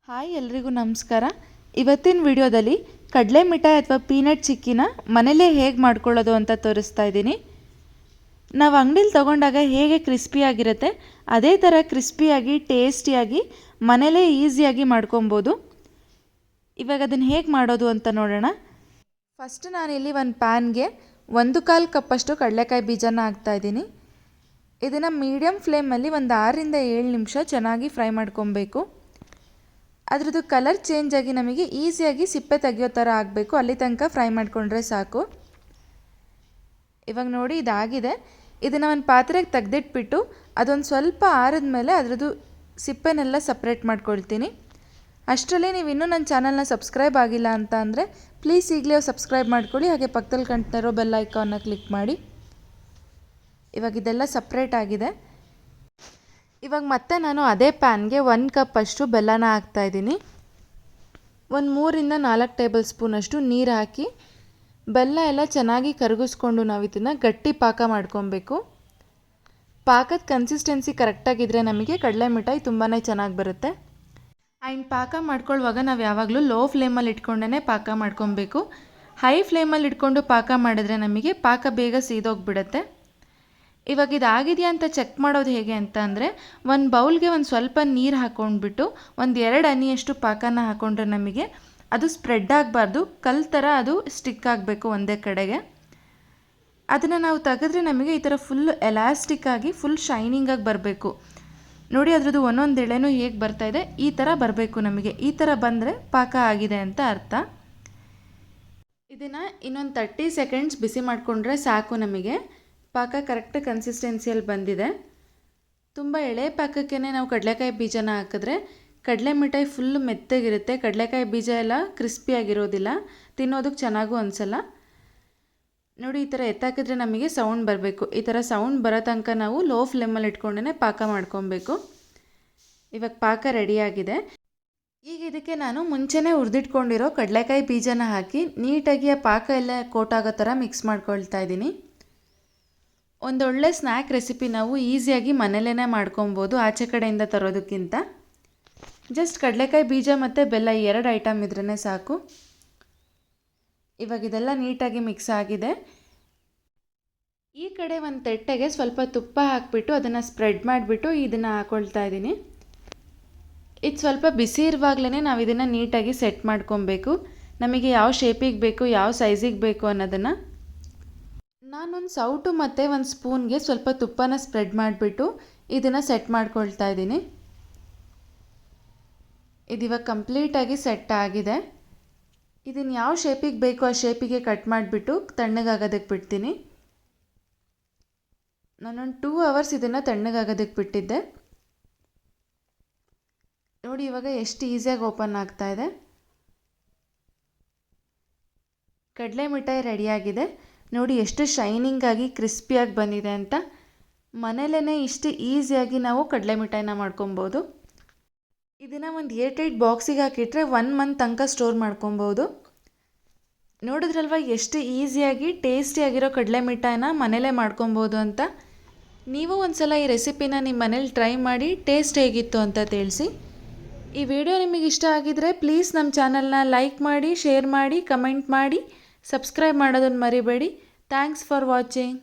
Hi ಎಲ್ರಿಗೂ ನಮಸ್ಕಾರ. ಇವತ್ತಿನ ವಿಡಿಯೋದಲ್ಲಿ ಕಡಲೆ ಮಿಠಾಯಿ ಅಥವಾ ಪೀನಟ್ ಚಿಕ್ಕಿನ ಮನೇಲೇ ಹೇಗೆ ಮಾಡ್ಕೊಳ್ಳೋದು ಅಂತ ತೋರಿಸ್ತಾ ಇದ್ದೀನಿ. ನಾವು ಅಂಗಡಿಲಿ ತೊಗೊಂಡಾಗ ಹೇಗೆ ಕ್ರಿಸ್ಪಿಯಾಗಿರುತ್ತೆ ಅದೇ ಥರ ಕ್ರಿಸ್ಪಿಯಾಗಿ ಟೇಸ್ಟಿಯಾಗಿ ಮನೇಲೇ ಈಸಿಯಾಗಿ ಮಾಡ್ಕೊಬೋದು. ಇವಾಗ ಅದನ್ನು ಹೇಗೆ ಮಾಡೋದು ಅಂತ ನೋಡೋಣ. ಫಸ್ಟ್ ನಾನಿಲ್ಲಿ ಒಂದು ಪ್ಯಾನ್ಗೆ 1/4 ಕಪ್ಪಷ್ಟು ಕಡಲೆಕಾಯಿ ಬೀಜನ ಹಾಕ್ತಾಯಿದ್ದೀನಿ. ಇದನ್ನು ಮೀಡಿಯಮ್ ಫ್ಲೇಮಲ್ಲಿ ಒಂದು 6ರಿಂದ 7 ನಿಮಿಷ ಚೆನ್ನಾಗಿ ಫ್ರೈ ಮಾಡ್ಕೊಬೇಕು. ಅದರದ್ದು ಕಲರ್ ಚೇಂಜ್ ಆಗಿ ನಮಗೆ ಈಸಿಯಾಗಿ ಸಿಪ್ಪೆ ತೆಗಿಯೋ ಥರ ಆಗಬೇಕು, ಅಲ್ಲಿ ತನಕ ಫ್ರೈ ಮಾಡಿಕೊಂಡ್ರೆ ಸಾಕು. ಇವಾಗ ನೋಡಿ ಇದಾಗಿದೆ. ಇದನ್ನು ಒಂದು ಪಾತ್ರೆಗೆ ತೆಗೆದಿಟ್ಬಿಟ್ಟು ಅದೊಂದು ಸ್ವಲ್ಪ ಆರಿದ ಮೇಲೆ ಅದರದ್ದು ಸಿಪ್ಪೆನೆಲ್ಲ ಸಪ್ರೇಟ್ ಮಾಡ್ಕೊಳ್ತೀನಿ. ಅಷ್ಟರಲ್ಲಿ ನೀವು ಇನ್ನೂ ನನ್ನ ಚಾನಲ್ನ ಸಬ್ಸ್ಕ್ರೈಬ್ ಆಗಿಲ್ಲ ಅಂತ ಅಂದರೆ ಪ್ಲೀಸ್ ಈಗಲೇ ಸಬ್ಸ್ಕ್ರೈಬ್ ಮಾಡ್ಕೊಳ್ಳಿ, ಹಾಗೆ ಪಕ್ಕದಲ್ಲಿ ಕಾಣ್ತಾ ಇರೋ ಬೆಲ್ ಐಕಾನ್ನ ಕ್ಲಿಕ್ ಮಾಡಿ. ಇವಾಗ ಇದೆಲ್ಲ ಸಪ್ರೇಟ್ ಆಗಿದೆ. ಇವಾಗ ಮತ್ತೆ ನಾನು ಅದೇ ಪ್ಯಾನ್ಗೆ 1 ಕಪ್ಪಷ್ಟು ಬೆಲ್ಲನ ಹಾಕ್ತಾಯಿದ್ದೀನಿ. ಒಂದು 3ರಿಂದ 4 ಟೇಬಲ್ ಸ್ಪೂನಷ್ಟು ನೀರು ಹಾಕಿ ಬೆಲ್ಲ ಎಲ್ಲ ಚೆನ್ನಾಗಿ ಕರಗಿಸ್ಕೊಂಡು ನಾವು ಇದನ್ನು ಗಟ್ಟಿ ಪಾಕ ಮಾಡ್ಕೊಬೇಕು. ಪಾಕದ ಕನ್ಸಿಸ್ಟೆನ್ಸಿ ಕರೆಕ್ಟಾಗಿದ್ದರೆ ನಮಗೆ ಕಡಲೆ ಮಿಠಾಯಿ ತುಂಬಾ ಚೆನ್ನಾಗಿ ಬರುತ್ತೆ. ಆ್ಯಂಡ್ ಪಾಕ ಮಾಡ್ಕೊಳ್ಳುವಾಗ ನಾವು ಯಾವಾಗಲೂ ಲೋ ಫ್ಲೇಮಲ್ಲಿ ಇಟ್ಕೊಂಡೇ ಪಾಕ ಮಾಡ್ಕೊಬೇಕು. ಹೈ ಫ್ಲೇಮಲ್ಲಿ ಇಟ್ಕೊಂಡು ಪಾಕ ಮಾಡಿದ್ರೆ ನಮಗೆ ಪಾಕ ಬೇಗ ಸೀದೋಗಿಬಿಡುತ್ತೆ. ಇವಾಗ ಇದಾಗಿದೆಯಾ ಅಂತ ಚೆಕ್ ಮಾಡೋದು ಹೇಗೆ ಅಂತ ಅಂದರೆ, ಒಂದು ಬೌಲ್ಗೆ ಒಂದು ಸ್ವಲ್ಪ ನೀರು ಹಾಕ್ಕೊಂಡ್ಬಿಟ್ಟು 1-2 ಹನಿಯಷ್ಟು ಪಾಕನ ಹಾಕ್ಕೊಂಡ್ರೆ ನಮಗೆ ಅದು ಸ್ಪ್ರೆಡ್ ಆಗಬಾರ್ದು, ಕಲ್ಲು ಥರ ಅದು ಸ್ಟಿಕ್ ಆಗಬೇಕು ಒಂದೇ ಕಡೆಗೆ. ಅದನ್ನು ನಾವು ತೆಗೆದ್ರೆ ನಮಗೆ ಈ ಥರ ಫುಲ್ ಎಲಾಸ್ಟಿಕ್ ಆಗಿ ಫುಲ್ ಶೈನಿಂಗಾಗಿ ಬರಬೇಕು. ನೋಡಿ ಅದರದ್ದು ಒಂದೊಂದು ಎಳೆನೂ ಹೇಗೆ ಬರ್ತಾಯಿದೆ, ಈ ಥರ ಬರಬೇಕು ನಮಗೆ. ಈ ಥರ ಬಂದರೆ ಪಾಕ ಆಗಿದೆ ಅಂತ ಅರ್ಥ. ಇದನ್ನು ಇನ್ನೊಂದು 30 ಸೆಕೆಂಡ್ಸ್ ಬಿಸಿ ಮಾಡಿಕೊಂಡ್ರೆ ಸಾಕು. ನಮಗೆ ಪಾಕ ಕರೆಕ್ಟ್ ಕನ್ಸಿಸ್ಟೆನ್ಸಿಯಲ್ಲಿ ಬಂದಿದೆ. ತುಂಬ ಎಳೆ ಪಾಕಕ್ಕೆ ನಾವು ಕಡಲೆಕಾಯಿ ಬೀಜನ ಹಾಕಿದ್ರೆ ಕಡಲೆ ಮಿಠಾಯಿ ಫುಲ್ ಮೆತ್ತಗಿರುತ್ತೆ. ಕಡಲೆಕಾಯಿ ಬೀಜ ಎಲ್ಲ ಕ್ರಿಸ್ಪಿಯಾಗಿರೋದಿಲ್ಲ, ತಿನ್ನೋದಕ್ಕೆ ಚೆನ್ನಾಗೂ ಅನಿಸಲ್ಲ. ನೋಡಿ ಈ ಥರ ಎತ್ತಾಕಿದ್ರೆ ನಮಗೆ ಸೌಂಡ್ ಬರಬೇಕು. ಈ ಥರ ಸೌಂಡ್ ಬರೋ ತನಕ ನಾವು ಲೋ ಫ್ಲೇಮಲ್ಲಿ ಇಟ್ಕೊಂಡೇ ಪಾಕ ಮಾಡ್ಕೊಬೇಕು. ಇವಾಗ ಪಾಕ ರೆಡಿಯಾಗಿದೆ. ಈಗ ಇದಕ್ಕೆ ನಾನು ಮುಂಚೆನೇ ಹುರಿದಿಟ್ಕೊಂಡಿರೋ ಕಡಲೆಕಾಯಿ ಬೀಜನ ಹಾಕಿ ನೀಟಾಗಿ ಆ ಪಾಕ ಎಲ್ಲ ಕೋಟಾಗೋ ಥರ ಮಿಕ್ಸ್ ಮಾಡ್ಕೊಳ್ತಾ ಇದ್ದೀನಿ. ಒಂದೊಳ್ಳೆ ಸ್ನ್ಯಾಕ್ ರೆಸಿಪಿ ನಾವು ಈಸಿಯಾಗಿ ಮನೇಲೇ ಮಾಡ್ಕೊಬೋದು, ಆಚೆ ಕಡೆಯಿಂದ ತರೋದಕ್ಕಿಂತ. ಜಸ್ಟ್ ಕಡಲೆಕಾಯಿ ಬೀಜ ಮತ್ತು ಬೆಲ್ಲ 2 ಐಟಮ್ ಇದ್ರೇ ಸಾಕು. ಇವಾಗ ಇದೆಲ್ಲ ನೀಟಾಗಿ ಮಿಕ್ಸ್ ಆಗಿದೆ. ಈ ಕಡೆ ಒಂದು ತಟ್ಟೆಗೆ ಸ್ವಲ್ಪ ತುಪ್ಪ ಹಾಕಿಬಿಟ್ಟು ಅದನ್ನು ಸ್ಪ್ರೆಡ್ ಮಾಡಿಬಿಟ್ಟು ಇದನ್ನು ಹಾಕ್ಕೊಳ್ತಾ ಇದ್ದೀನಿ. ಇದು ಸ್ವಲ್ಪ ಬಿಸಿ ಇರುವಾಗಲೇ ನಾವು ಇದನ್ನು ನೀಟಾಗಿ ಸೆಟ್ ಮಾಡ್ಕೊಬೇಕು. ನಮಗೆ ಯಾವ ಶೇಪಿಗೆ ಬೇಕು, ಯಾವ ಸೈಜಿಗೆ ಬೇಕು ಅನ್ನೋದನ್ನು. ನಾನೊಂದು ಸೌಟು ಮತ್ತು ಒಂದು ಸ್ಪೂನ್ಗೆ ಸ್ವಲ್ಪ ತುಪ್ಪನ ಸ್ಪ್ರೆಡ್ ಮಾಡಿಬಿಟ್ಟು ಇದನ್ನು ಸೆಟ್ ಮಾಡ್ಕೊಳ್ತಾ ಇದ್ದೀನಿ. ಇದಿವಾಗ ಕಂಪ್ಲೀಟಾಗಿ ಸೆಟ್ ಆಗಿದೆ. ಇದನ್ನು ಯಾವ ಶೇಪಿಗೆ ಬೇಕು ಆ ಶೇಪಿಗೆ ಕಟ್ ಮಾಡಿಬಿಟ್ಟು ತಣ್ಣಗಾಗೋದಕ್ಕೆ ಬಿಡ್ತೀನಿ. ನಾನೊಂದು 2 ಅವರ್ಸ್ ಇದನ್ನು ತಣ್ಣಗಾಗೋದಕ್ಕೆ ಬಿಟ್ಟಿದ್ದೆ. ನೋಡಿ ಇವಾಗ ಎಷ್ಟು ಈಸಿಯಾಗಿ ಓಪನ್ ಆಗ್ತಾ ಇದೆ. ಕಡಲೆ ಮಿಠಾಯಿ ರೆಡಿಯಾಗಿದೆ. ನೋಡಿ ಎಷ್ಟು ಶೈನಿಂಗಾಗಿ ಕ್ರಿಸ್ಪಿಯಾಗಿ ಬಂದಿದೆ ಅಂತ. ಮನೇಲೇ ಇಷ್ಟು ಈಸಿಯಾಗಿ ನಾವು ಕಡಲೆ ಮಿಠಾಯಿನ ಮಾಡ್ಕೊಬೋದು. ಇದನ್ನು ಒಂದು ಏರ್ಟೈಟ್ ಬಾಕ್ಸಿಗೆ ಹಾಕಿಟ್ರೆ 1 ಮಂತ್ ತನಕ ಸ್ಟೋರ್ ಮಾಡ್ಕೊಬೋದು. ನೋಡಿದ್ರಲ್ವ ಎಷ್ಟು ಈಸಿಯಾಗಿ ಟೇಸ್ಟಿಯಾಗಿರೋ ಕಡಲೆ ಮಿಠಾಯಿನ ಮನೇಲೇ ಮಾಡ್ಕೊಬೋದು ಅಂತ. ನೀವು ಒಂದ್ಸಲ ಈ ರೆಸಿಪಿನ ನಿಮ್ಮ ಮನೇಲಿ ಟ್ರೈ ಮಾಡಿ ಟೇಸ್ಟ್ ಹೇಗಿತ್ತು ಅಂತ ತಿಳಿಸಿ. ಈ ವಿಡಿಯೋ ನಿಮಗೆ ಇಷ್ಟ ಆಗಿದರೆ ಪ್ಲೀಸ್ ನಮ್ಮ ಚಾನಲ್ನ ಲೈಕ್ ಮಾಡಿ, ಶೇರ್ ಮಾಡಿ, ಕಮೆಂಟ್ ಮಾಡಿ, ಸಬ್ಸ್ಕ್ರೈಬ್ ಮಾಡೋದನ್ನು ಮರಿಬೇಡಿ. Thanks for watching.